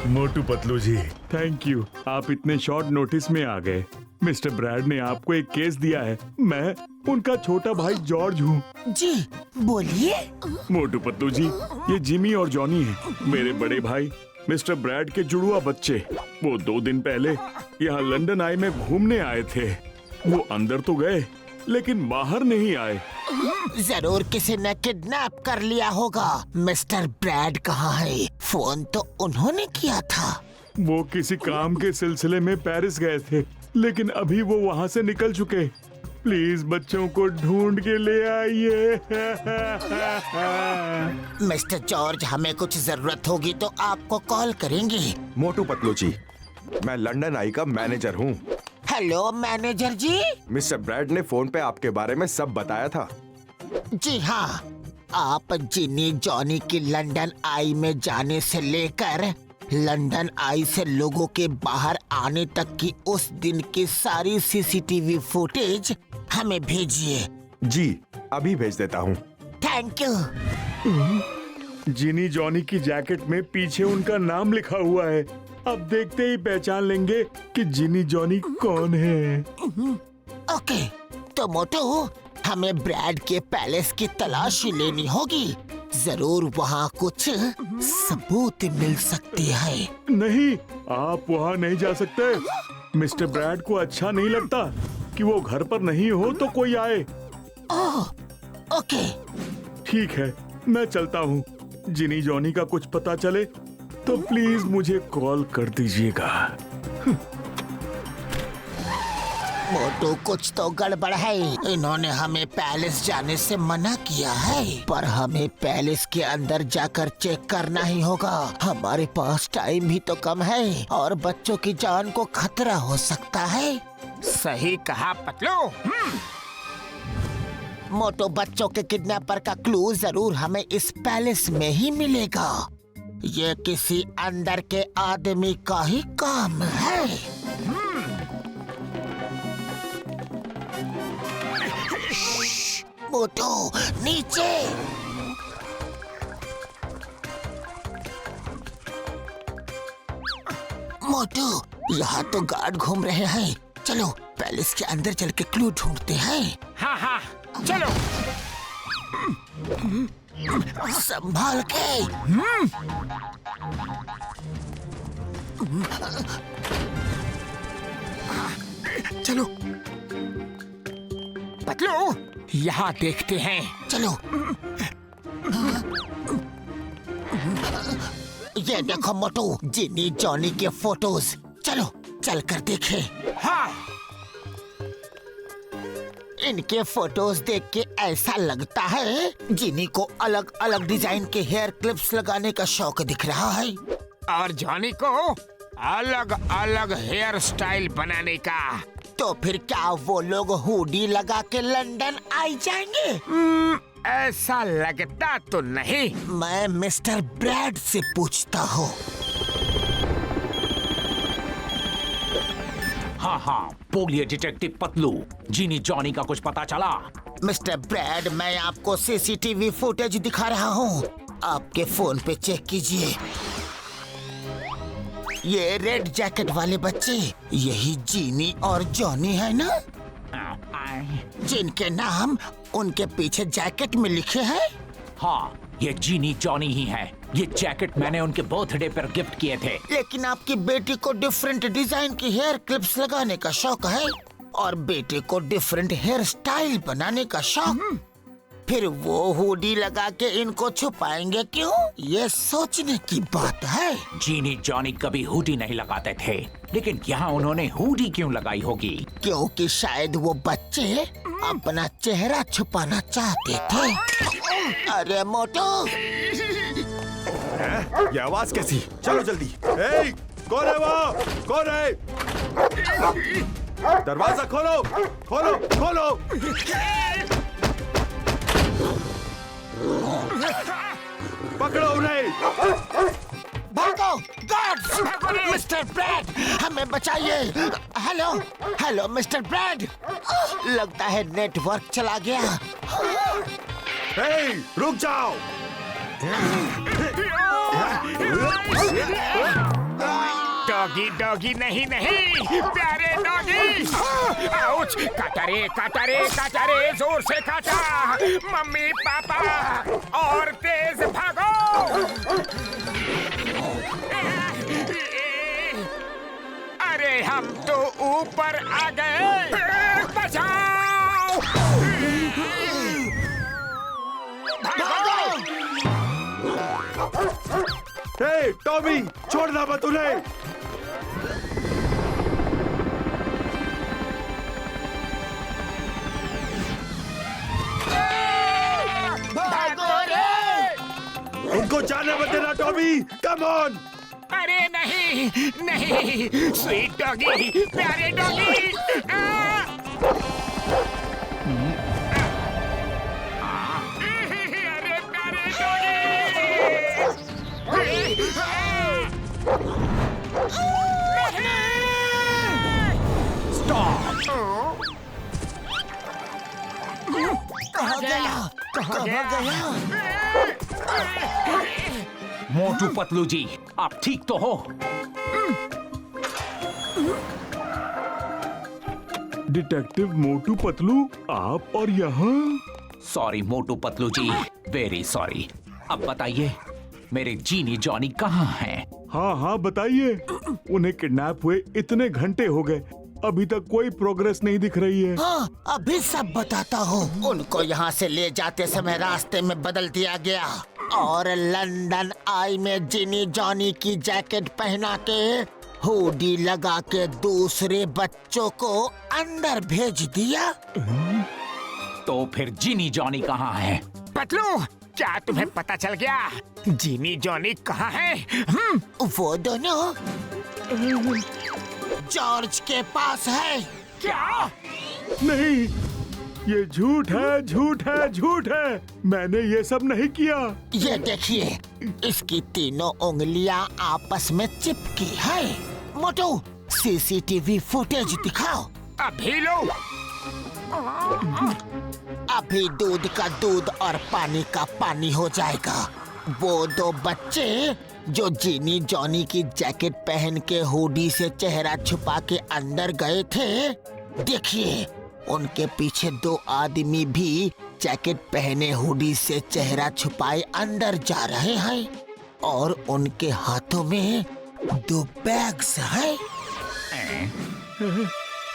Motu Patlu ji, thank you. आप इतने short notice में आ गए। मिस्टर ब्रैड ने आपको एक केस दिया है। मैं उनका छोटा भाई जॉर्ज हूँ। जी बोलिए। मोटू पतलू जी, ये जिमी और जॉनी हैं, मेरे बड़े भाई मिस्टर ब्रैड के जुड़वा बच्चे। वो 2 दिन पहले यहाँ लंदन आई में घूमने आए थे। वो अंदर तो गए लेकिन बाहर नहीं आए। जरूर किसी ने किडनैप कर लिया होगा। मिस्टर ब्रैड कहाँ है? फोन तो उन्होंने किया था। वो किसी काम के सिलसिले में पेरिस गए थे, लेकिन अभी वो वहाँ से निकल चुके। प्लीज बच्चों को ढूंढ के ले आइए। मिस्टर जॉर्ज, हमें कुछ जरूरत होगी तो आपको कॉल करेंगे। मोटू पतलू जी, मैं लंदन आई का मैनेजर हूँ। हेलो मैनेजर जी। मिस्टर ब्रैड ने फोन पे आपके बारे में सब बताया था। जी हाँ, आप जिनी जॉनी की लंदन आई में जाने से लेकर लंदन आई से लोगों के बाहर आने तक की उस दिन की सारी सीसीटीवी फुटेज हमें भेजिए। जी, अभी भेज देता हूँ। Thank you. जिनी जॉनी की जैकेट में पीछे उनका नाम लिखा हुआ है। अब देखते ही पहचान लेंगे कि जिनी जॉनी कौन है। ओके, तो मोटू, हमें ब्रैड के पैलेस की तलाशी लेनी होगी। जरूर वहाँ कुछ सबूत मिल सकती है। नहीं, आप वहाँ नहीं जा सकते। मिस्टर ब्रैड को अच्छा नहीं लगता कि वो घर पर नहीं हो तो कोई आए। ओह, ओके। ठीक है, मैं चलता हूँ। जिनी जॉनी का कुछ पता चले तो प्लीज मुझे कॉल कर दीजिएगा। मोटू, कुछ तो गड़बड़ है। इन्होंने हमें पैलेस जाने से मना किया है, पर हमें पैलेस के अंदर जाकर चेक करना ही होगा। हमारे पास टाइम भी तो कम है और बच्चों की जान को खतरा हो सकता है। सही कहा पतलू। मोटू, बच्चों के किडनैपर का क्लू जरूर हमें इस पैलेस में ही मिलेगा। ये किसी अंदर के आदमी का ही काम है। मोटू, नीचे। मोटू, यहाँ तो गार्ड घूम रहे हैं। चलो पैलेस के अंदर चल के क्लू ढूंढते हैं। हाँ हाँ, चलो। संभाल के। चलो पतलू, यहाँ देखते हैं। चलो। ये देखो मोटू, जिनी जॉनी के फोटोज। चलो चल कर देखें। हाँ, इनके फोटोज देख के ऐसा लगता है जिनी को अलग अलग डिजाइन के हेयर क्लिप्स लगाने का शौक दिख रहा है। और जॉनी को अलग अलग हेयर स्टाइल बनाने का। तो फिर क्या वो लोग हुडी लगा के लंदन आई जाएंगे? ऐसा लगता तो नहीं। मैं मिस्टर ब्रैड से पूछता हूँ। हाँ हाँ, बोलिए डिटेक्टिव पतलू, जिनी जॉनी का कुछ पता चला? मिस्टर ब्रैड, मैं आपको सीसीटीवी फुटेज दिखा रहा हूँ। आपके फोन पे चेक कीजिए। ये रेड जैकेट वाले बच्चे, यही जिनी और जॉनी है ना? जिनके नाम उनके पीछे जैकेट में लिखे हैं। हाँ, ये जिनी जॉनी ही है। ये जैकेट मैंने उनके बर्थडे पर गिफ्ट किए थे। लेकिन आपकी बेटी को डिफरेंट डिजाइन की हेयर क्लिप्स लगाने का शौक है और बेटे को डिफरेंट हेयर स्टाइल बनाने का शौक। फिर वो हुडी लगा के इनको छुपाएंगे क्यों? ये सोचने की बात है। जिनी जॉनी कभी हुडी नहीं लगाते थे, लेकिन यहाँ उन्होंने हुडी क्यों लगाई होगी? क्योंकि शायद वो बच्चे अपना चेहरा छुपाना चाहते थे। अरे मोटू, ये आवाज कैसी? चलो जल्दी। ए, कौन है वो? कौन है? दरवाजा खोलो, खोलो, खोलो। पकड़ो उन्हें। भागो गार्ड्स! मिस्टर ब्रैड, हमें बचाइए। हेलो हेलो मिस्टर ब्रैड, लगता है नेटवर्क चला गया। ए, रुक जाओ। डॉगी डॉगी नहीं नहीं, प्यारे डॉगी। आउच, काटा रे काटा रे काटा रे, जोर से काटा। मम्मी पापा और तेज भागो। अरे हम तो ऊपर आ गए, बचाओ। भागो। हे टॉमी, छोड़ना मत उन्हें। भागो रे। उनको जाने मत देना टॉमी, कम ऑन। अरे नहीं नहीं, स्वीट डॉगी, प्यारे डॉगी। अरे प्यारे कहाँ गया? कहाँ गया? मोटू पतलू जी, आप ठीक तो हो? डिटेक्टिव मोटू पतलू, आप और यहाँ? सॉरी मोटू पतलू जी, वेरी सॉरी। अब बताइए मेरे जीनी जॉनी कहाँ हैं? हाँ हाँ बताइए। उन्हें किडनैप हुए इतने घंटे हो गए, अभी तक कोई प्रोग्रेस नहीं दिख रही है। हाँ, अभी सब बताता हूँ। उनको यहाँ से ले जाते समय रास्ते में बदल दिया गया और लंदन आई में जिनी जॉनी की जैकेट पहना के हुडी लगा के दूसरे बच्चों को अंदर भेज दिया। तो फिर जिनी जॉनी कहाँ हैं? पतलू, क्या तुम्हें पता चल गया जीनी जॉनी कहाँ है? वो दोनों जॉर्ज के पास है। क्या? नहीं, ये झूठ है, झूठ है, झूठ है। मैंने ये सब नहीं किया। ये देखिए, इसकी तीनों उंगलियां आपस में चिपकी है। मोटू, सीसीटीवी फुटेज दिखाओ। अभी लो। अभी दूध का दूध और पानी का पानी हो जाएगा। वो दो बच्चे जो जीनी जॉनी की जैकेट पहन के हुडी से चेहरा छुपा के अंदर गए थे, देखिए उनके पीछे दो आदमी भी जैकेट पहने हुडी से चेहरा छुपाए अंदर जा रहे हैं और उनके हाथों में दो बैग्स हैं।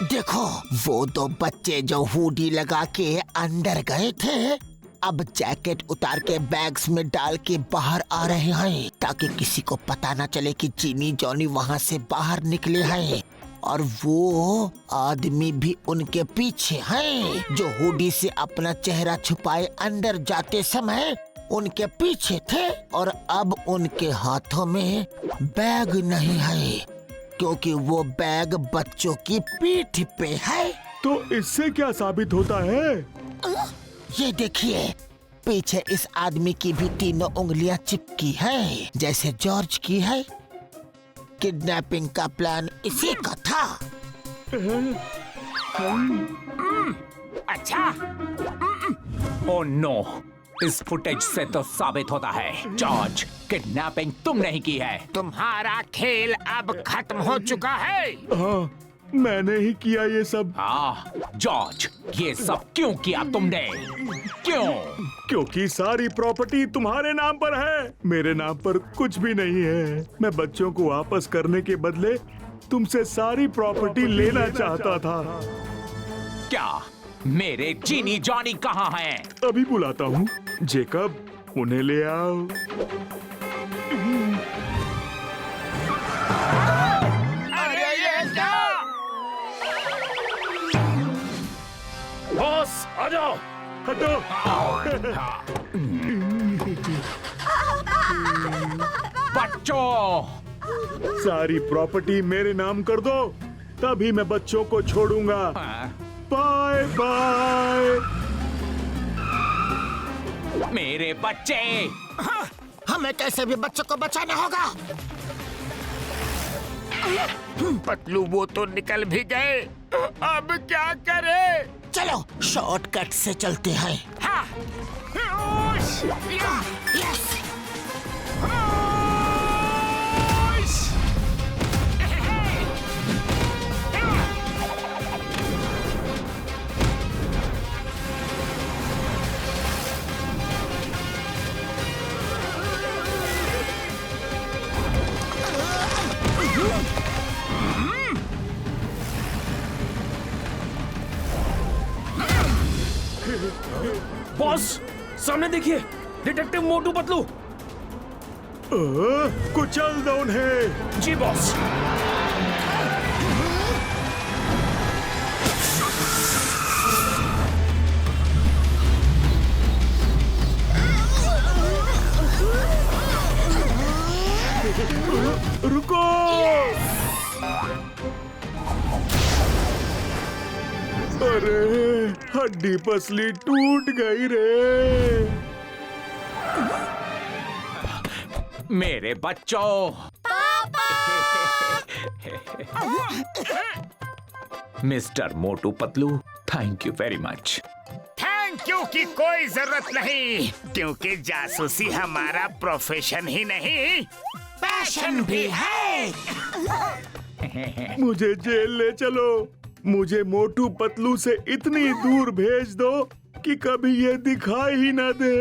देखो, वो दो बच्चे जो हुडी लगा के अंदर गए थे, अब जैकेट उतार के बैग्स में डाल के बाहर आ रहे हैं ताकि किसी को पता न चले कि जीनी जॉनी वहाँ से बाहर निकले हैं। और वो आदमी भी उनके पीछे हैं जो हुडी से अपना चेहरा छुपाए अंदर जाते समय उनके पीछे थे और अब उनके हाथों में बैग नहीं है क्योंकि वो बैग बच्चों की पीठ पे है। तो इससे क्या साबित होता है? ये देखिए, पीछे इस आदमी की भी तीनों उंगलियां चिपकी है जैसे जॉर्ज की है। किडनैपिंग का प्लान इसी का था। अच्छा। ओह नो, इस फुटेज से तो साबित होता है जॉर्ज, किडनैपिंग तुमने ही की है। तुम्हारा खेल अब खत्म हो चुका है। हाँ, मैंने ही किया ये सब। हाँ जॉर्ज, ये सब क्यों किया तुमने? क्यों? क्योंकि सारी प्रॉपर्टी तुम्हारे नाम पर है, मेरे नाम पर कुछ भी नहीं है। मैं बच्चों को वापस करने के बदले तुमसे सारी प्रॉपर्टी लेना चाहता था। क्या मेरे जीनी जॉनी कहाँ हैं? अभी बुलाता हूँ। जेकब, उन्हें ले आओ। अरे ये क्या? बॉस, आ जाओ। हटो। बच्चों, सारी प्रॉपर्टी मेरे नाम कर दो, तभी मैं बच्चों को छोड़ूंगा। Bye bye. मेरे बच्चे। हमें कैसे भी बच्चों को बचाना होगा। पतलू, वो तो निकल भी गए, अब क्या करें? चलो शॉर्टकट से चलते हैं। हाँ। यस। बॉस सामने देखिए, डिटेक्टिव मोटू पतलू। कुचल दो उन्हें। जी बॉस। रुको। अरे हड्डी पसली टूट गई रे। मेरे बच्चों, mister Motu Patlu, thank you very much. Thank you की कोई जरूरत नहीं, क्योंकि जासूसी हमारा प्रोफेशन ही नहीं, पैशन भी है। मुझे जेल ले चलो। मुझे मोटू पतलू से इतनी दूर भेज दो कि कभी ये दिखाई ही ना दे।